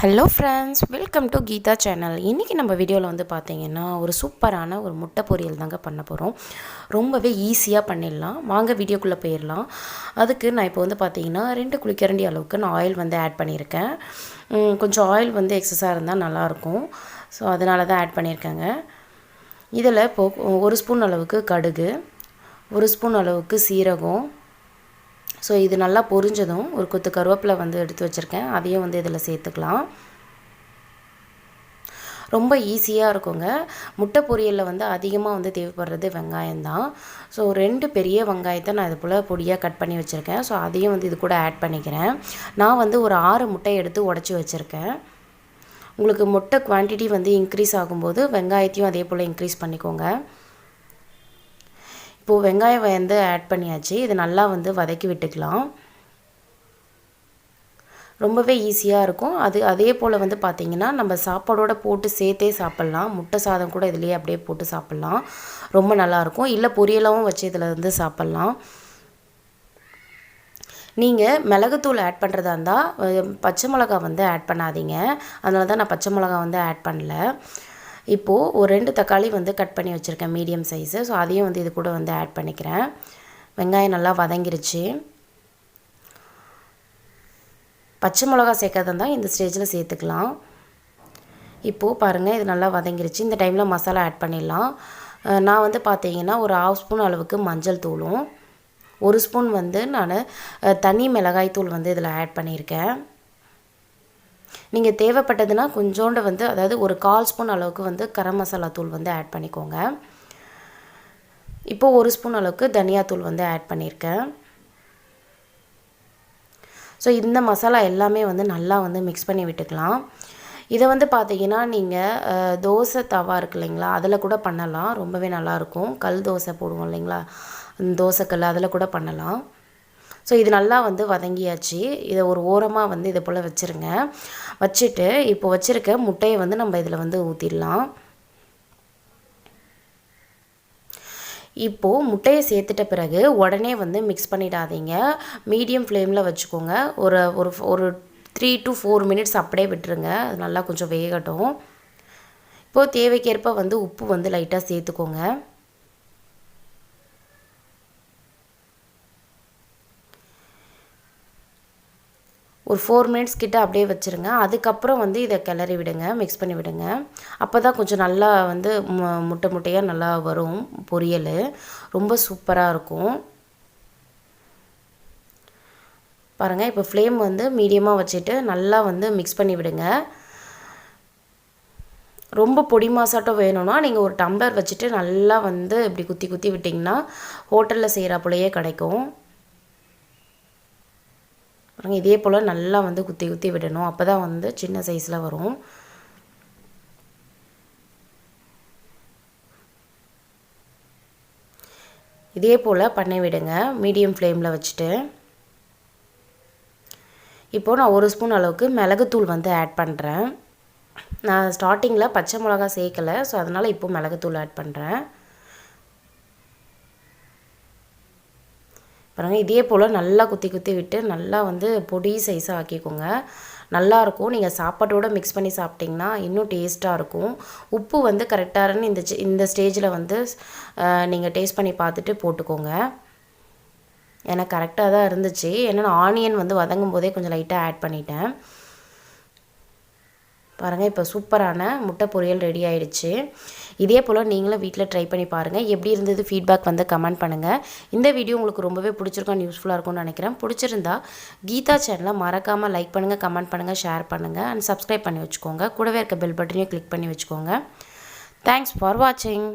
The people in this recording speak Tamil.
Hello friends, welcome to Geetha channel. இன்றைக்கி நம்ம வீடியோவில் வந்து பார்த்திங்கன்னா ஒரு சூப்பரான ஒரு முட்டை பொரியல் தாங்க பண்ண போகிறோம். ரொம்பவே ஈஸியாக பண்ணிடலாம். வாங்க வீடியோக்குள்ளே போயிடலாம். அதுக்கு நான் இப்போ வந்து பார்த்திங்கன்னா 2 குழிக்கரண்டி அளவுக்கு நான் ஆயில் வந்து ஆட் பண்ணியிருக்கேன். கொஞ்சம் ஆயில் வந்து எக்ஸஸாக இருந்தால் நல்லாயிருக்கும். ஸோ அதனால தான் ஆட் பண்ணியிருக்கேங்க. இதில் இப்போது 1 ஸ்பூன் அளவுக்கு கடுகு, 1 ஸ்பூன் அளவுக்கு சீரகம். ஸோ இது நல்லா பொரிஞ்சதும் ஒரு கொத்து கருவேப்பிலை வந்து எடுத்து வச்சுருக்கேன். அதையும் வந்து இதில் சேர்த்துக்கலாம். ரொம்ப ஈஸியாக இருக்குங்க. முட்டை பொரியலில் வந்து அதிகமாக வந்து தேவைப்படுறது வெங்காயம் தான். ஸோ 2 பெரிய வெங்காயத்தை நான் இது போல் பொடியாக கட் பண்ணி வச்சுருக்கேன். ஸோ அதையும் வந்து இது கூட ஆட் பண்ணிக்கிறேன். நான் வந்து ஒரு 6 முட்டை எடுத்து உடச்சி வச்சுருக்கேன். உங்களுக்கு முட்டை குவான்டிட்டி வந்து இன்க்ரீஸ் ஆகும்போது வெங்காயத்தையும் அதே போல் இன்க்ரீஸ் பண்ணிக்கோங்க. இப்போது வெங்காயம் வந்து ஆட் பண்ணியாச்சு. இது நல்லா வந்து வதக்கி விட்டுக்கலாம். ரொம்பவே ஈஸியாக இருக்கும். அதே போல் வந்து பார்த்திங்கன்னா நம்ம சாப்பாடோடு போட்டு சேர்த்தே சாப்பிட்லாம். முட்டை சாதம் கூட இதிலேயே அப்படியே போட்டு சாப்பிட்லாம். ரொம்ப நல்லாயிருக்கும். இல்லை பொரியலாகவும் வச்சு இதில் வந்து சாப்பிட்லாம். நீங்கள் மிளகுத்தூள் ஆட் பண்ணுறதா இருந்தால் பச்சை மிளகா வந்து ஆட் பண்ணாதீங்க. அதனால தான் நான் பச்சை மிளகா வந்து ஆட் பண்ணல. இப்போது ஒரு 2 தக்காளி வந்து கட் பண்ணி வச்சுருக்கேன், மீடியம் சைஸு. ஸோ அதையும் வந்து இது கூட வந்து ஆட் பண்ணிக்கிறேன். வெங்காயம் நல்லா வதங்கிருச்சு. பச்சை மிளகா சேர்க்கறதா இருந்தால் இந்த ஸ்டேஜில் சேர்த்துக்கலாம். இப்போது பாருங்கள், இது நல்லா வதங்கிருச்சு. இந்த டைமில் மசாலா ஆட் பண்ணிடலாம். நான் வந்து பார்த்தீங்கன்னா ஒரு 1/2 ஸ்பூன் அளவுக்கு மஞ்சள் தூளும், 1 ஸ்பூன் வந்து நான் தனி மிளகாய் தூள் வந்து இதில் ஆட் பண்ணியிருக்கேன். நீங்கள் தேவைப்பட்டதுன்னா கொஞ்சோண்டு வந்து, அதாவது ஒரு 1/4 ஸ்பூன் அளவுக்கு வந்து கரம் மசாலா தூள் வந்து ஆட் பண்ணிக்கோங்க. இப்போது 1 ஸ்பூன் அளவுக்கு தனியாத்தூள் வந்து ஆட் பண்ணியிருக்கேன். ஸோ இந்த மசாலா எல்லாமே வந்து நல்லா வந்து மிக்ஸ் பண்ணி விட்டுக்கலாம். இதை வந்து பார்த்தீங்கன்னா நீங்கள் தோசை தவா இருக்கு இல்லைங்களா, அதில் கூட பண்ணலாம். ரொம்பவே நல்லாயிருக்கும். கல் தோசை போடுவோம் இல்லைங்களா, தோசைக்கல், அதில் கூட பண்ணலாம். ஸோ இது நல்லா வந்து வதங்கியாச்சு. இதை ஒரு ஓரமாக வந்து இதை போல் வச்சுருங்க. வச்சுட்டு இப்போ வச்சுருக்க முட்டையை வந்து நம்ம இதில் வந்து ஊற்றிடலாம். இப்போது முட்டையை சேர்த்துட்ட பிறகு உடனே வந்து மிக்ஸ் பண்ணிடாதீங்க. மீடியம் ஃப்ளேமில் வச்சுக்கோங்க. ஒரு ஒரு ஒரு 3 to 4 மினிட்ஸ் அப்படியே விட்டுருங்க. அது நல்லா கொஞ்சம் வேகட்டும். இப்போது தேவைக்கேற்ப வந்து உப்பு வந்து லைட்டாக சேர்த்துக்கோங்க. ஒரு 4 மினிட்ஸ் கிட்ட அப்படியே வச்சுருங்க. அதுக்கப்புறம் வந்து இதை கிளறி விடுங்க, மிக்ஸ் பண்ணி விடுங்க. அப்போ தான் கொஞ்சம் நல்லா வந்து முட்டையாக நல்லா வரும் பொரியல். ரொம்ப சூப்பராக இருக்கும். பாருங்கள், இப்போ ஃப்ளேம் வந்து மீடியமாக வச்சுட்டு நல்லா வந்து மிக்ஸ் பண்ணி விடுங்க. ரொம்ப பொடி மாசாட்டம் வேணும்னா நீங்கள் ஒரு டம்ளர் வச்சுட்டு நல்லா வந்து இப்படி குத்தி குத்தி விட்டிங்கன்னா ஹோட்டலில் செய்கிறாப்புலையே கிடைக்கும். இதே போல் நல்லா வந்து குத்தி குத்தி விடணும். அப்போ தான் வந்து சின்ன சைஸில் வரும். இதே போல் பண்ணி விடுங்க, மீடியம் ஃப்ளேமில் வச்சுட்டு. இப்போது நான் 1 ஸ்பூன் அளவுக்கு மிளகுத்தூள் வந்து ஆட் பண்ணுறேன். நான் ஸ்டார்டிங்கில் பச்சை மிளகா சேர்க்கலை. ஸோ அதனால் இப்போது மிளகுத்தூள் ஆட் பண்ணுறேன். பாருங்கள், இதே போல் நல்லா குத்தி குத்தி விட்டு நல்லா வந்து பொடி சைஸாக ஆக்கிக்கோங்க. நல்லாயிருக்கும். நீங்கள் சாப்பாட்டோடு மிக்ஸ் பண்ணி சாப்பிட்டிங்கன்னா இன்னும் டேஸ்ட்டாக இருக்கும். உப்பு வந்து கரெக்டான இந்த ஸ்டேஜில் வந்து நீங்கள் டேஸ்ட் பண்ணி பார்த்துட்டு போட்டுக்கோங்க. எனக்கு கரெக்டாக தான் இருந்துச்சு. ஏன்னா நான் ஆனியன் வந்து வதங்கும் போதே கொஞ்சம் லைட்டாக ஆட் பண்ணிட்டேன். பாருங்கள், இப்போ சூப்பரான முட்டை பொரியல் ரெடி ஆகிடுச்சு. இதே போல் நீங்களும் வீட்டில் ட்ரை பண்ணி பாருங்கள். எப்படி இருந்தது ஃபீட்பேக் வந்து கமெண்ட் பண்ணுங்கள். இந்த வீடியோ உங்களுக்கு ரொம்பவே பிடிச்சிருக்கும், யூஸ்ஃபுல்லாக இருக்கும்னு நினைக்கிறேன். பிடிச்சிருந்தா கீதா சேனலை மறக்காமல் லைக் பண்ணுங்கள், கமெண்ட் பண்ணுங்கள், ஷேர் பண்ணுங்கள் அண்ட் சப்ஸ்கிரைப் பண்ணி வச்சுக்கோங்க. கூடவே இருக்க பெல் பட்டனையும் கிளிக் பண்ணி வச்சுக்கோங்க. தேங்க்ஸ் ஃபார் வாட்சிங்.